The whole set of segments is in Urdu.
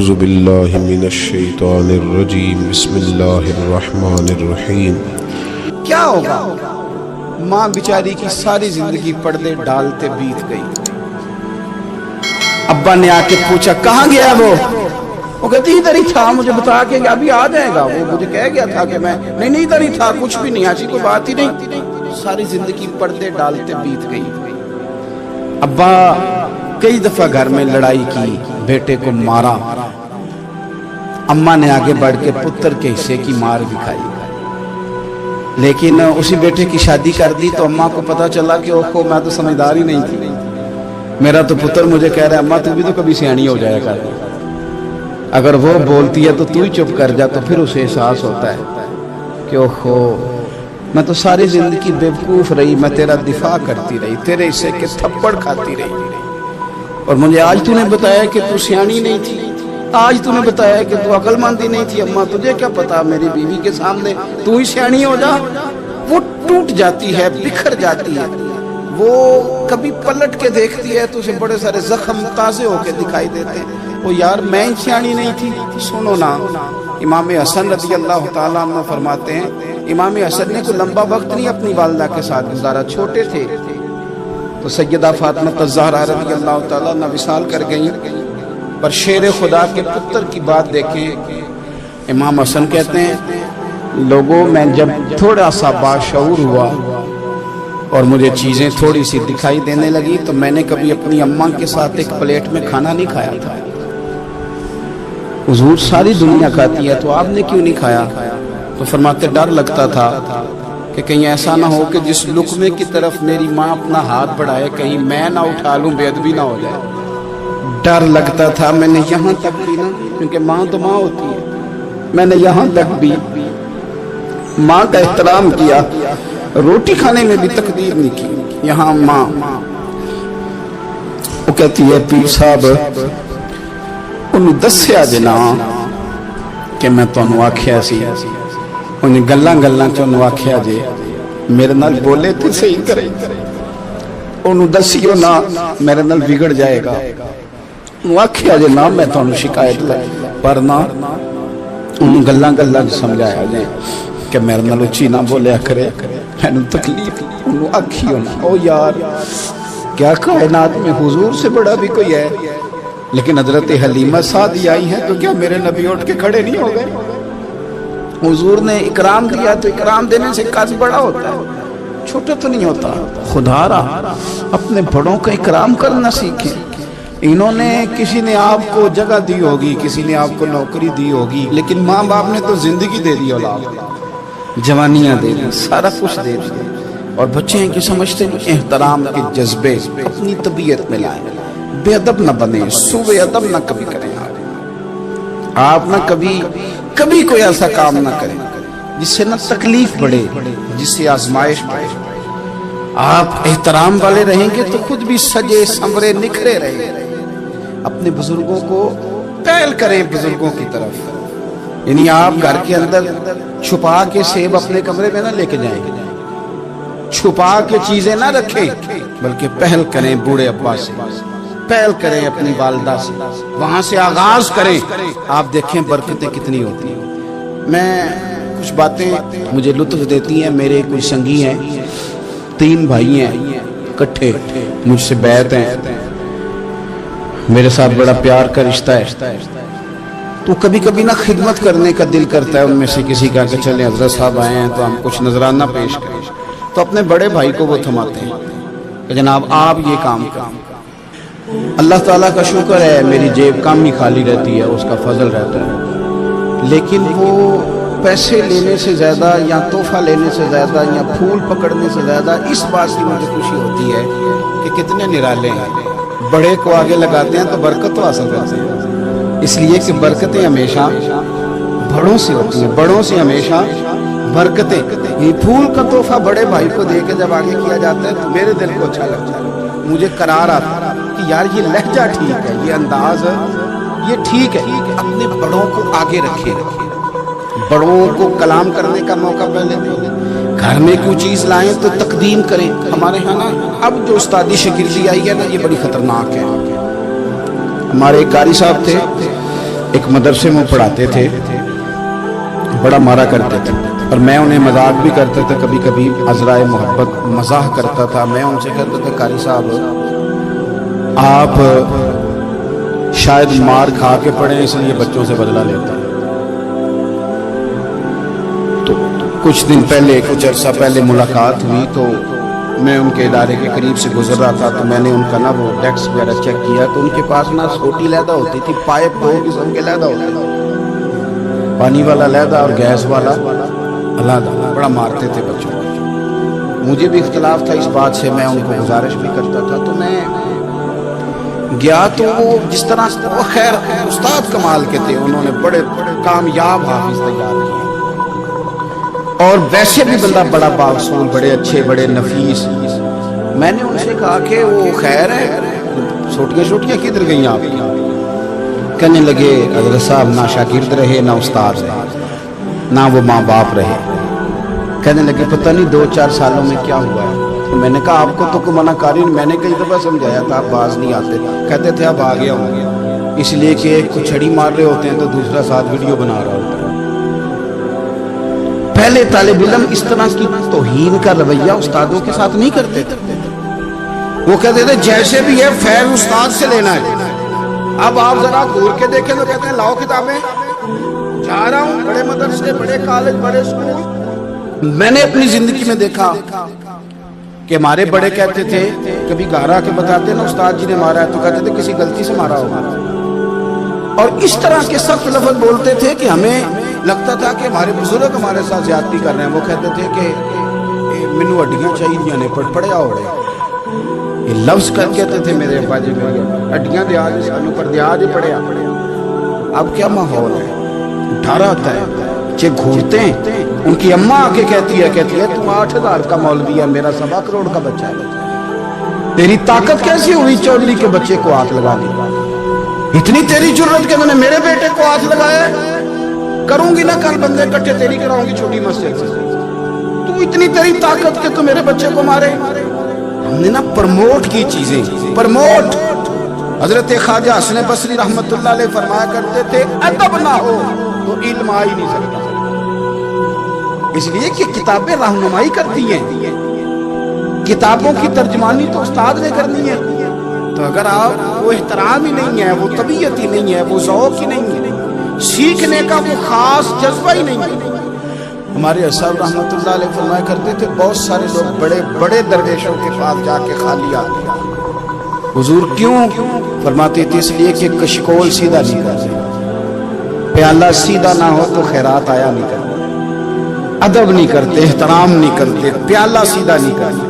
اعوذ باللہ من الشیطان الرجیم بسم اللہ الرحمن الرحیم۔ کیا ہوگا؟ ماں بیچاری کی ساری زندگی پردے ڈالتے بیت گئی۔ ابا نے آ کے پوچھا کہاں گیا وہ کہتی ادھر ہی تھا، مجھے بتا کے ابھی آ جائے گا، وہ مجھے کہہ گیا تھا کہ میں نہیں ادھر ہی تھا، کچھ بھی نہیں، ایسی کوئی بات ہی نہیں۔ ساری زندگی پردے ڈالتے بیت گئی۔ ابا کئی دفعہ گھر میں لڑائی کی، بیٹے کو مارا، اماں نے آگے بڑھ کے پتر کے حصے کی مار دکھائی، لیکن اسی بیٹے کی شادی کر دی تو اماں کو پتا چلا کہ اوہو میں تو سمجھدار ہی نہیں تھی، میرا تو پتر مجھے کہہ رہا ہے اماں تو بھی تو کبھی سیانی ہو جایا کر، اگر وہ بولتی ہے تو ہی چپ کر جا، تو پھر اسے احساس ہوتا ہے کہ اوہو میں تو ساری زندگی بیوقوف رہی، میں تیرا دفاع کرتی رہی، تیرے حصے کے تھپڑ کھاتی رہی، اور مجھے آج تو نے بتایا کہ تو سیانی نہیں تھی، آج تو نے بتایا کہ تو عقل مندی نہیں تھی، اماں تجھے کیا پتا، میری بیوی کے سامنے تو ہی سیانی ہو جا۔ وہ ٹوٹ جاتی ہے، بکھر جاتی ہے، وہ کبھی پلٹ کے دیکھتی ہے تو اسے بڑے سارے زخم تازے ہو کے دکھائی دیتے ہیں، وہ یار میں سیانی نہیں تھی۔ سنو نا، امام حسن رضی اللہ تعالیٰ عنہ فرماتے ہیں امام حسن نے کوئی لمبا وقت نہیں اپنی والدہ کے ساتھ گزارا، چھوٹے تھے تو سیدہ فاطمہ الزہرا رضی اللہ تعالیٰ عنہ وصال کر گئیں، پر شیر خدا کے پتر کی بات دیکھیں، امام حسن کہتے ہیں لوگوں میں جب تھوڑا سا باشعور ہوا اور مجھے چیزیں تھوڑی سی دکھائی دینے لگی تو میں نے کبھی اپنی اماں کے ساتھ ایک پلیٹ میں کھانا نہیں کھایا تھا۔ حضور ساری دنیا کھاتی ہے تو آپ نے کیوں نہیں کھایا؟ تو فرماتے ڈر لگتا تھا کہ کہیں ایسا نہ ہو کہ جس لقمے کی طرف میری ماں اپنا ہاتھ بڑھائے کہیں میں نہ اٹھا لوں، بے ادبی نہ ہو جائے، ڈر لگتا تھا۔ میں نے یہاں تک بھی نا، کیونکہ ماں تو ماں ہوتی ہے، میں نے یہاں تک بھی ماں کا احترام کیا، روٹی کھانے میں بھی تقدیر نہیں کی۔ یہاں ماں وہ کہتی ہے پیر صاحب انہوں دسیا جنا کہ میں تانوں آکھیا سی، انہیں گلاں چوں آکھیا جے میرے نال بولے تے صحیح کرے، انہوں دسیو نا میرے نال بگڑ جائے گا، انہوں آکھیا جے نا میں تانوں شکایت لگی، پر نا انہوں گلاں سمجھایا جے کہ میرے نال اچھی نہ بولیا کرے، میں تکلیف، انہوں آکھیو نا۔ او یار کیا کائنات میں حضور سے بڑا بھی کوئی ہے؟ لیکن حضرت حلیمہ سعدی آئی ہیں تو کیا میرے نبی اٹھ کے کھڑے نہیں ہو گئے؟ حضور نے اکرام دیا تو اکرام دینے سے قد بڑا ہوتا ہے، چھوٹا تو نہیں ہوتا۔ خدا را اپنے بڑوں کا اکرام کرنا سیکھیں۔ انہوں نے کسی نے آپ کو جگہ دی ہوگی، کسی نے آپ کو نوکری دی ہوگی، لیکن ماں باپ نے تو زندگی دے دی، اولاد جوانیاں دے دی، سارا کچھ دے دی، اور بچے ہیں کہ سمجھتے ہیں احترام کے جذبے اپنی طبیعت میں لائیں، بے ادب نہ بنے، سوء ادب نہ کبھی کریں، آپ نہ کبھی کوئی ایسا کام نہ کریں جس سے نہ تکلیف بڑھے، جس سے آزمائش بڑھے۔ آپ احترام والے رہیں گے تو خود بھی سجے سنورے نکھرے رہیں گے۔ اپنے بزرگوں کو پہل کریں بزرگوں کی طرف، یعنی آپ گھر کے اندر چھپا کے سیب اپنے کمرے میں نہ لے کے جائیں گے، چھپا کے چیزیں نہ رکھیں، بلکہ پہل کریں بوڑھے ابا سے، پہل کریں اپنی والدہ سے، وہاں سے آغاز کریں، آپ دیکھیں برکتیں کتنی ہوتی ہیں۔ میں کچھ باتیں مجھے لطف دیتی ہیں، میرے کوئی سنگی ہیں، 3 بھائی ہیں کٹھے، مجھ سے بیعت ہیں، میرے ساتھ بڑا پیار کا رشتہ ہے، تو کبھی کبھی نہ خدمت کرنے کا دل کرتا ہے، ان میں سے کسی کا کہ چلیں حضرت صاحب آئے ہیں تو ہم کچھ نذرانہ پیش کریں، تو اپنے بڑے بھائی کو وہ تھماتے ہیں کہ جناب آپ یہ کام کریں۔ اللہ تعالیٰ کا شکر ہے میری جیب کم ہی خالی رہتی ہے، اس کا فضل رہتا ہے، لیکن وہ پیسے لینے سے زیادہ یا تحفہ لینے سے زیادہ یا پھول پکڑنے سے زیادہ اس بات کی مجھے خوشی ہوتی ہے کہ کتنے نرالے ہیں، بڑے کو آگے لگاتے ہیں تو برکت تو حاصل کرتے ہیں، اس لیے کہ برکتیں ہمیشہ بڑوں سے ہوتی ہیں، بڑوں سے ہمیشہ برکتیں۔ یہ پھول کا تحفہ بڑے بھائی کو دے کے جب آگے کیا جاتا ہے تو میرے دل کو اچھا لگتا ہے، مجھے قرار آتا کہ یار یہ لہجہ ٹھیک ہے، یہ انداز یہ ٹھیک ہے، اپنے بڑوں کو آگے رکھے، بڑوں کو کلام کرنے کا موقع پہلے دیں، گھر میں کوئی چیز لائیں تو تقدیم کریں۔ ہمارے ہاں نا اب جو استادی شاگردی آئی ہے نا، یہ بڑی خطرناک ہے۔ ہمارے ایک قاری صاحب تھے، ایک مدرسے میں پڑھاتے تھے، بڑا مارا کرتے تھے، اور میں انہیں مذاق بھی کرتا تھا، کبھی کبھی عذرائے محبت مزاح کرتا تھا۔ میں ان سے کہتا تھا قاری صاحب آپ شاید مار کھا کے پڑھیں اس لیے بچوں سے بدلہ لیتا ہے۔ تو کچھ دن پہلے، کچھ عرصہ پہلے ملاقات ہوئی، تو میں ان کے ادارے کے قریب سے گزر رہا تھا، تو میں نے ان کا نا وہ ڈیسک وغیرہ چیک کیا، تو ان کے پاس نا سوٹی علیحدہ ہوتی تھی، پائپ دو قسم کے علیحدہ ہوتے تھے، پانی والا علیحدہ اور گیس والا علیحدہ، بڑا مارتے تھے بچوں کو۔ مجھے بھی اختلاف تھا اس بات سے، میں ان کو گزارش بھی کرتا تھا، تو میں گیا تو وہ جس طرح وہ خیر استاد کمال کے تھے، انہوں نے بڑے کامیاب حافظ تیار کیے، اور ویسے بھی بندہ بڑا باوصول، بڑے اچھے، بڑے نفیس۔ میں نے ان سے کہا کہ وہ خیر ہے، چھوٹیاں چھوٹیاں کدھر گئیں آپ کی؟ کہنے لگے حضرت صاحب نہ شاگرد رہے، نہ استاد رہے، نہ وہ ماں باپ رہے۔ کہنے لگے پتہ نہیں 2-4 سالوں میں کیا ہوا ہے۔ میں نے کہا آپ کو تو کوئی منع کاری نہیں، میں نے کئی دفعہ سمجھایا تھا، آپ باز نہیں آتے۔ کہتے تھے اب آ گیا ہوں، اس لیے کہ ایک کو چھڑی مار رہے ہوتے ہیں تو دوسرا ساتھ ویڈیو بنا رہا ہوتا ہے۔ پہلے طالب علم اس طرح کی توہین کا رویہ استادوں کے ساتھ نہیں کرتے تھے، وہ کہتے تھے جیسے بھی ہے فیض استاد سے لینا ہے۔ اب آپ ذرا گھور کے دیکھیں تو کہتے ہیں لاؤ کتابیں، جا رہا ہوں بڑے مدرسے، بڑے کالج، بڑے اسکول۔ میں نے اپنی زندگی میں دیکھا کہ ہمارے بڑے کہتے تھے، کبھی گھر آ کے بتاتے نا استاد جی نے مارا ہے، تو کہتے تھے کسی غلطی سے مارا ہوگا، اور اس طرح کے سخت لفظ بولتے تھے کہ ہمیں لگتا تھا کہ ہمارے بزرگ ہمارے ساتھ زیادتی کر رہے ہیں۔ وہ کہتے تھے کہ مینو ہڈیاں چاہیے نے پڑھیا ہو رہے، یہ لفظ کہتے تھے میرے ابا جی، ہڈیاں دیا جی سانو پر دیا جی پڑھیا۔ اب کیا ماحول ہے، ڈر آتا ہے، بچے گھورتے ہیں۔ ان کی اماں آ کے کہتی ہے تم 8,000 کا مولوی ہے، میرا 1.25 کروڑ کا بچہ ہے، تیری طاقت کیسی ہوئی چودھری کے بچے کو ہاتھ لگانے؟ اتنی تیری جرت کہ میں نے میرے بیٹے کو ہاتھ لگایا؟ کروں گی نا کل بندے اکٹھے تیری کراؤں گی چھوٹی مسجد سے، تو اتنی تیری طاقت کہ تو میرے بچے کو مارے؟ ہم نے نا پرموٹ کی چیزیں، پرموٹ۔ حضرت خواجہ حسن بصری رحمت اللہ علیہ فرمایا کرتے تھے ادب نہ ہو تو علم آ ہی نہیں سکتا، اس لیے کہ کتابیں رہنمائی کرتی ہیں، کتابوں کی ترجمانی تو استاد نے کرنی ہے۔ تو اگر آپ وہ احترام ہی نہیں ہے، وہ طبیعت ہی نہیں ہے، وہ ذوق ہی نہیں ہے، سیکھنے کا وہ خاص جذبہ ہی نہیں ہے۔ ہمارے صاحب رحمت اللہ علیہ فرمایا کرتے تھے بہت سارے لوگ بڑے بڑے درویشوں کے پاس جا کے خالی آتے ہیں۔ حضور کیوں؟ فرماتے تھے اس لیے کہ کشکول سیدھا نہیں کرتے، پیالہ سیدھا نہ ہو تو خیرات آیا نہیں کرتے، ادب نہیں کرتے، احترام نہیں کرتے، پیالہ سیدھا نہیں کرتے۔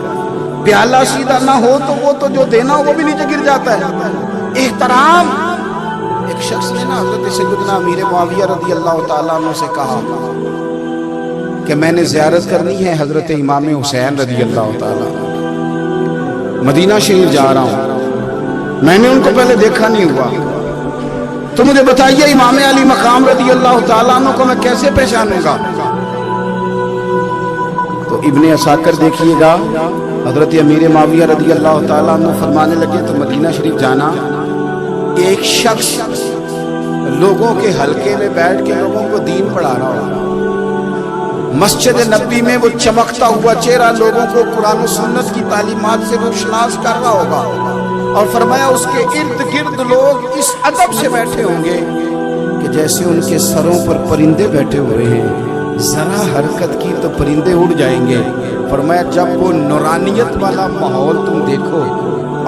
پیالہ سیدھا نہ ہو تو وہ تو جو دینا وہ بھی نیچے گر جاتا ہے۔ احترام، ایک شخص نے نا حضرت سیدنا امیر معاویہ رضی اللہ تعالیٰ عنہ سے کہا کہ میں نے زیارت کرنی ہے حضرت امام حسین رضی اللہ تعالیٰ عنہ، مدینہ شریف جا رہا ہوں، میں نے ان کو پہلے دیکھا نہیں ہوا، تو مجھے بتائیے امام علی مقام رضی اللہ تعالیٰ عنہ کو میں کیسے پہچانوں گا؟ تو ابن عساکر دیکھیے گا حضرت امیر معاویہ رضی اللہ تعالیٰ عنہ فرمانے لگے تو مدینہ شریف جانا، ایک شخص لوگوں کے حلقے میں بیٹھ کے لوگوں کو دین پڑھا رہا ہوگا، مسجد نبی میں وہ چمکتا ہوا چہرہ لوگوں کو قرآن و سنت کی تعلیمات سے روشناس کر رہا ہوگا، اور فرمایا اس کے ارد گرد لوگ اس ادب سے بیٹھے ہوں گے کہ جیسے ان کے سروں پر پرندے بیٹھے ہوئے ہیں، ذرا حرکت کی تو پرندے اڑ جائیں گے۔ فرمایا جب وہ نورانیت والا ماحول تم دیکھو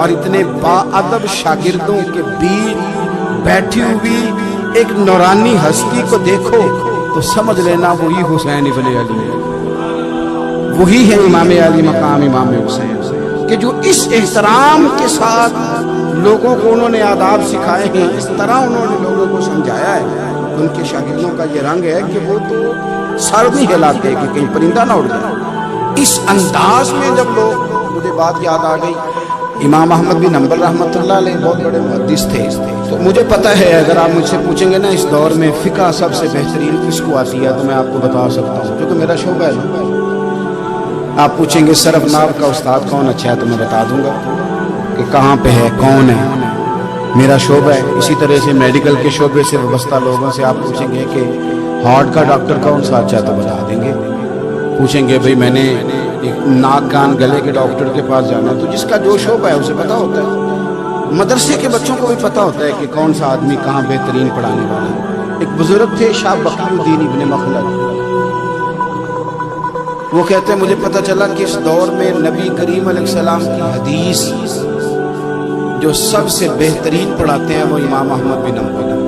اور اتنے با ادب شاگردوں کے بیچ بیٹھی ہوئی ایک نورانی ہستی کو دیکھو تو سمجھ لینا وہی حسین ابن علی ہے، وہی ہے امام علی مقام امام حسین، کہ جو اس احترام کے ساتھ لوگوں کو انہوں نے آداب سکھائے ہیں، اس طرح انہوں نے لوگوں کو سمجھایا ہے۔ ان کے شاگردوں کا یہ رنگ ہے کہ وہ تو سر نہیں ہلاتے کہ کہیں پرندہ نہ اڑ جائے۔ اس انداز میں جب لوگ، مجھے بات یاد آ گئی، امام احمد بن حنبل رحمۃ اللہ علیہ بہت بڑے محدث تھے، تو مجھے پتہ ہے اگر آپ مجھ سے پوچھیں گے نا اس دور میں فقہ سب سے بہترین کس کو آتی ہے، تو میں آپ کو بتا سکتا ہوں کیونکہ میرا شعبہ ہے۔ آپ پوچھیں گے صرف ناو کا استاد کون اچھا ہے، تو میں بتا دوں گا کہ کہاں پہ ہے، کون ہے، میرا شعبہ ہے. اسی طرح سے میڈیکل کے شعبے سے وابستہ لوگوں سے آپ پوچھیں گے کہ ہارٹ کا ڈاکٹر کون سا اچھا تو بتا دیں گے. پوچھیں گے بھئی میں نے ناک کان گلے کے ڈاکٹر کے پاس جانا, تو جس کا جو شعبہ ہے اسے پتا ہوتا ہے. مدرسے کے بچوں کو بھی پتا ہوتا ہے کہ کون سا آدمی کہاں بہترین پڑھانے والا ہے. ایک بزرگ تھے شاہ بقی الدین ابن مخلد, وہ کہتے ہیں مجھے پتا چلا کہ اس دور میں نبی کریم علیہ السلام کی حدیث جو سب سے بہترین پڑھاتے ہیں وہ امام احمد بن حنبل ہیں.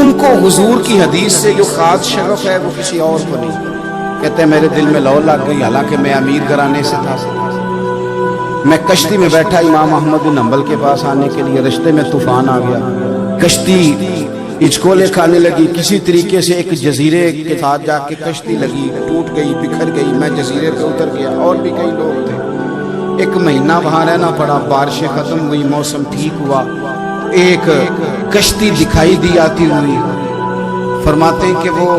ان کو حضور کی حدیث سے جو خاص شغف ہے وہ کسی اور کو نہیں. کہتے ہیں میرے دل میں لو لگ گئی, حالانکہ میں امیر گھرانے سے تھا. میں کشتی میں بیٹھا امام احمد بن حنبل کے پاس آنے کے لیے, رستے میں طوفان آ گیا, کشتی اچکولے کھانے لگی. کسی طریقے سے ایک جزیرے کے ساتھ جا کے کشتی لگی, ٹوٹ گئی, بکھر گئی. میں جزیرے پہ اتر گیا, اور بھی کئی لوگ تھے. 1 مہینہ وہاں رہنا پڑا. بارشیں ختم ہوئی, موسم ٹھیک ہوا, ایک کشتی دکھائی دی آتی ہوئی. فرماتے ہیں کہ وہ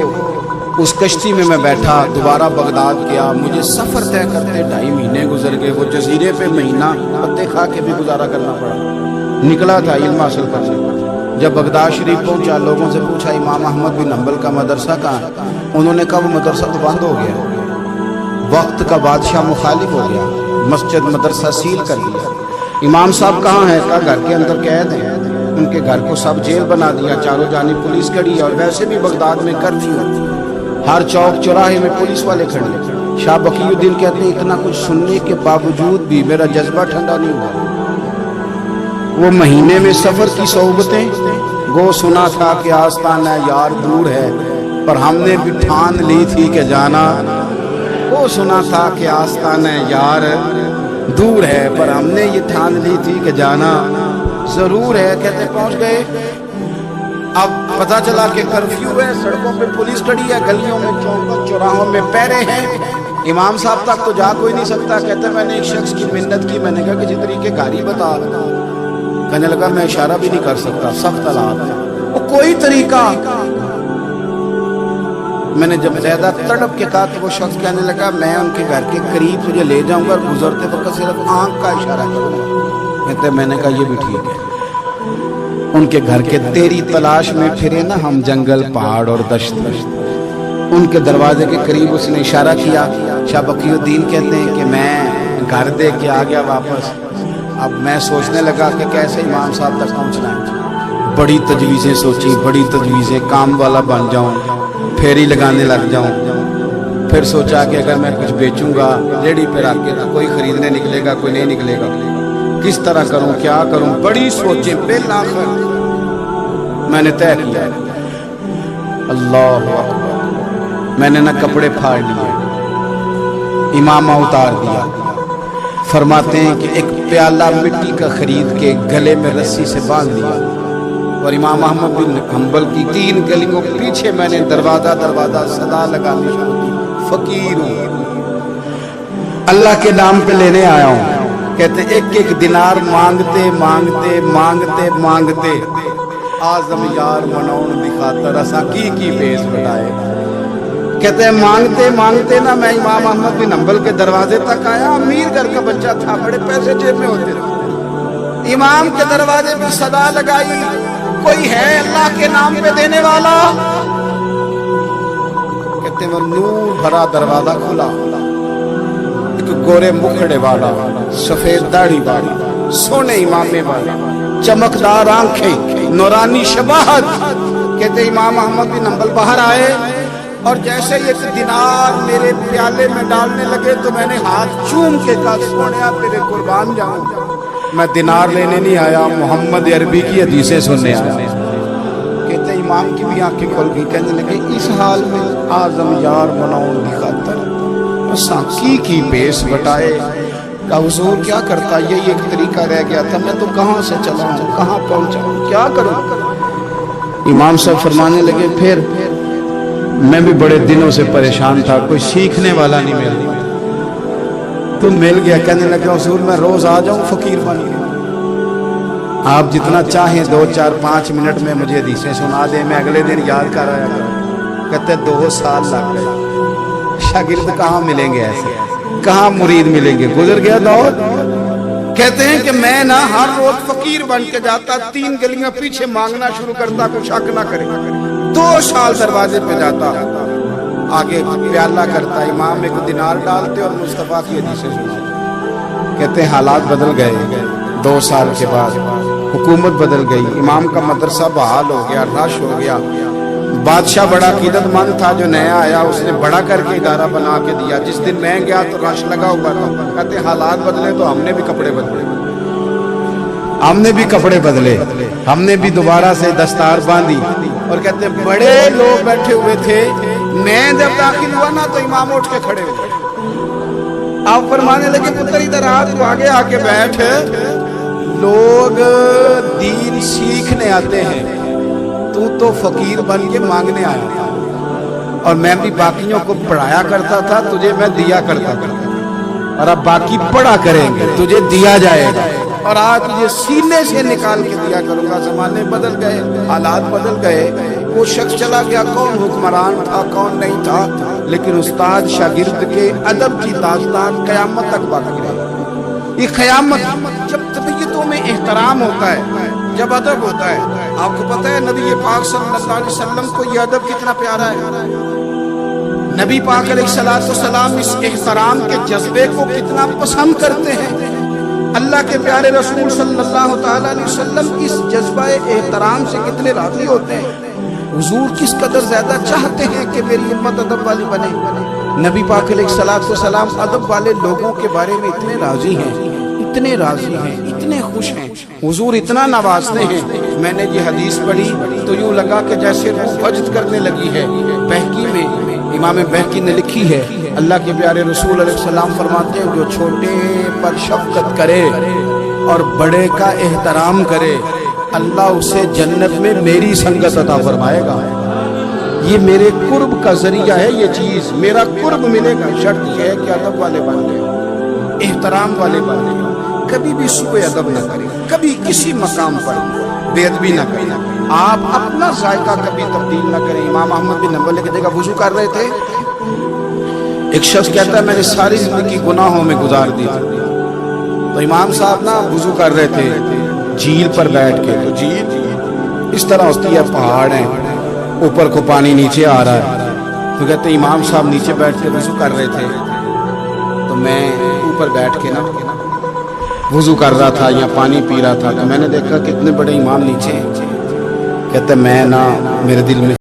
اس کشتی میں بیٹھا, دوبارہ بغداد گیا. مجھے سفر طے کرتے 2.5 مہینے گزر گئے. وہ جزیرے پہ مہینہ پتے کھا کے بھی گزارا کرنا پڑا. نکلا تھا علم حاصل کرنے. جب بغداد شریف پہنچا, لوگوں سے پوچھا امام احمد بن حنبل کا مدرسہ کہاں؟ انہوں نے کہا وہ مدرسہ تو بند ہو گیا, وقت کا بادشاہ مخالف ہو گیا, مسجد مدرسہ سیل کر دیا. امام صاحب کہاں ہیں؟ کہا گھر کے اندر قید ہیں. ان کے گھر کو سب جیل بنا دیا, چاروں جانب پولیس کھڑی ہے, اور ویسے بھی بغداد میں کرفیو, ہر چوک چوراہے میں پولیس والے کھڑے. شاہ بقی الدین کہتے ہیں اتنا کچھ سننے کے باوجود بھی میرا جذبہ ٹھنڈا نہیں ہوا. وہ مہینے میں سفر کی صحبتیں, گو سنا تھا کہ آستانہ یار دور ہے, پر ہم نے بھی ٹھان لی تھی کہ جانا. وہ سنا تھا کہ آستانہ یار دور ہے, پر ہم نے یہ ٹھان لی تھی کہ جانا ضرور ہے. کہتے پہنچ گئے. اب پتا چلا کہ کرفیو ہے, سڑکوں پہ پولیس کھڑی ہے, گلیوں میں چوکوں چوراہوں میں پہرے ہیں. امام صاحب تک تو جا کوئی نہیں سکتا. کہتے میں نے ایک شخص کی منت کی, میں نے کہا کسی طریقے گاڑی بتا. کہنے لگا میں اشارہ بھی نہیں کر سکتا, سخت حالات ہے. وہ کوئی طریقہ. میں نے جب زیادہ تڑپ کے کہا تو وہ شخص کہنے لگا میں ان کے گھر کے قریب تجھے لے جاؤں گا, گزرتے وقت صرف آنکھ کا اشارہ کروں گا. کہتے میں نے کہا یہ بھی ٹھیک ہے. ان کے گھر کے تیری تلاش میں پھرے نا ہم, جنگل پہاڑ اور دشت. ان کے دروازے کے قریب اس نے اشارہ کیا. شاہ بقی الدین کہتے ہیں کہ میں گھر دے کے آ گیا واپس. اب میں سوچنے لگا کہ کیسے امام صاحب تک پہنچنا ہے. بڑی تجویزیں سوچی, بڑی تجویزیں, کام والا بن جاؤں, پھیری لگانے لگ جاؤں. پھر سوچا کہ اگر میں کچھ بیچوں گا ریڑھی پہ رکھ کے, کوئی خریدنے نکلے گا کوئی نہیں نکلے گا, کس طرح کروں, کیا کروں. بڑی سوچیں. بالآخر میں نے طے کیا, اللہ اکبر. میں نے نہ کپڑے پھاڑ لیے, امامہ اتار دیا. فرماتے ہیں کہ ایک پیالہ مٹی کا خرید کے گلے میں رسی سے باندھ دیا, اور امام احمد بن حنبل کی 3 گلیوں پیچھے میں نے دروازہ دروازہ صدا لگانی شروع کی, فقیر ہوں, اللہ کے نام پہ لینے آیا ہوں. کہتے ایک ایک دینار مانگتے مانگتے مانگتے مانگتے آزم یار منون دکھاتا رسا کی بیس بٹائے. کہتے ہیں مانگتے مانگتے نا میں امام احمد بن حنبل کے دروازے تک آیا. امیر گھر کا بچہ تھا, بڑے پیسے جیب میں ہوتے تھے. امام کے دروازے پہ صدا لگائی, کوئی ہے اللہ کے نام پہ دینے والا؟ کہتے ہیں وہ نور بھرا دروازہ کھلا. ایک گورے مکھڑے والا, سفید داڑھی والا, سونے امامے والا, چمکدار آنکھیں, نورانی شباہت. کہتے امام احمد بن حنبل باہر آئے, اور جیسے یہ دینار میرے پیالے میں ڈالنے لگے تو میں نے ہاتھ چوم کے کہا سونیا تیرے قربان جاؤں, میں دینار لینے نہیں آیا, محمد عربی کی حدیثیں سننے آیا. کہتے امام کی بھی آنکھیں کھل گئی. کہنے لگے اس حال میں آزم یار منون دی خاطر سانکی کی بیس بٹائے. کہا حضور کیا کرتا, یہی ایک طریقہ رہ گیا تھا, میں تو کہاں سے چلا ہوں, کہاں پہنچا ہوں, کیا کروں. امام صاحب فرمانے لگے پھر میں بھی بڑے دنوں سے پریشان تھا, کوئی سیکھنے والا نہیں مل رہا, تو مل گیا. کہنے لگا حضور میں روز آ جاؤں فقیر بن گیا, آپ جتنا چاہیں 2 4 5 منٹ میں مجھے حدیثیں سنا دیں, میں اگلے دن یاد کر آیا کروں. کہتے 2 سال لگ گئے. شاگرد کہاں ملیں گے ایسے, کہاں مرید ملیں گے, گزر گیا دور. کہتے ہیں کہ میں نہ ہر روز فقیر بن کے جاتا، 3 گلیاں پیچھے مانگنا شروع کرتا، کچھ حق نہ کرے، 2 سال دروازے پہ جاتا، آگے پیالہ کرتا، امام 1 دینار ڈالتے اور مصطفیٰ کی حدیثیں سناتے۔ کہتے ہیں حالات بدل گئے، 2 سال کے بعد حکومت بدل گئی، امام کا مدرسہ بحال ہو گیا، رش ہو گیا، بادشاہ بڑا عقیدت مند تھا جو نیا آیا، اس نے بڑا کر کے ادارہ بنا کے دیا، جس دن میں گیا تو رش لگا ہوا تھا۔ کہتے ہیں حالات بدلے تو ہم نے بھی کپڑے بدلے، ہم نے بھی دوبارہ سے دستار باندھی، اور کہتے ہیں بڑے لوگ بیٹھے ہوئے تھے، میں جب داخل ہوا نا تو امام اٹھ کے کھڑے ہوئے، آپ فرمانے لگے پتر ادھر آ، تو آگے آ کے بیٹھ، لوگ دین سیکھنے آتے ہیں، تو فقیر بن کے مانگنے آیا، اور میں بھی باقیوں کو پڑھایا کرتا تھا، تجھے میں دیا کرتا تھا، اور اب باقی پڑھا کریں گے، تجھے دیا جائے گا، اور آج تجھے سینے سے نکال کے دیا کروں گا۔ زمانے بدل گئے، حالات بدل گئے، وہ شخص چلا گیا، کون حکمران تھا کون نہیں تھا، لیکن استاد شاگرد کے ادب کی داستان قیامت تک باقی رہے۔ یہ قیامت جب طبیعتوں میں احترام ہوتا ہے، جب ادب ہوتا ہے، آپ کو پتہ ہے نبی پاک صلی اللہ علیہ وسلم کو یہ ادب کتنا پیارا ہے، نبی پاک علیہ السلام اس احترام کے جذبے کو کتنا پسند کرتے ہیں، اللہ کے پیارے رسول صلی اللہ تعالیٰ علیہ وسلم اس جذبہ احترام سے کتنے راضی ہوتے ہیں، حضور کس قدر زیادہ چاہتے ہیں کہ میری امت ادب والی بنے۔ نبی پاک علیہ السلام ادب والے لوگوں کے بارے میں اتنے راضی ہیں، اتنے راضی ہیں، اتنے خوش ہیں، حضور اتنا نوازتے ہیں۔ میں نے یہ حدیث پڑھی تو یوں لگا کہ جیسے روح وجد کرنے لگی ہے۔ بہقی میں امام بہقی نے لکھی ہے، اللہ کے پیارے رسول علیہ السلام فرماتے ہیں جو چھوٹے پر شفقت کرے اور بڑے کا احترام کرے، اللہ اسے جنت میں میری سنگت عطا فرمائے گا۔ یہ میرے قرب کا ذریعہ ہے، یہ چیز میرا قرب ملے گا، شرط یہ ہے کہ ادب والے بن گئے، احترام والے بن گئے، کبھی بھی سوء ادب نہ کریں، کبھی کسی مقام پر بے ادبی نہ کریں، آپ اپنا ذائقہ کبھی تبدیل نہ کریں۔ امام احمد بن حنبل کی جگہ وضو کر رہے تھے، ایک شخص کہتا ہے میں نے ساری زندگی گناہوں میں گزار دی تھی، تو امام صاحب نا وضو کر رہے تھے جھیل پر بیٹھ کے، تو جھیل اس طرح ہوتی ہے، پہاڑ ہیں، اوپر کو پانی نیچے آ رہا ہے، تو کہتے ہیں امام صاحب نیچے بیٹھ کے وضو کر رہے تھے، تو میں اوپر بیٹھ کے نا وضو کر رہا تھا یا پانی پی رہا تھا، تو میں نے دیکھا کتنے بڑے امام نیچے ہیں، کہتے میں نا میرے دل میں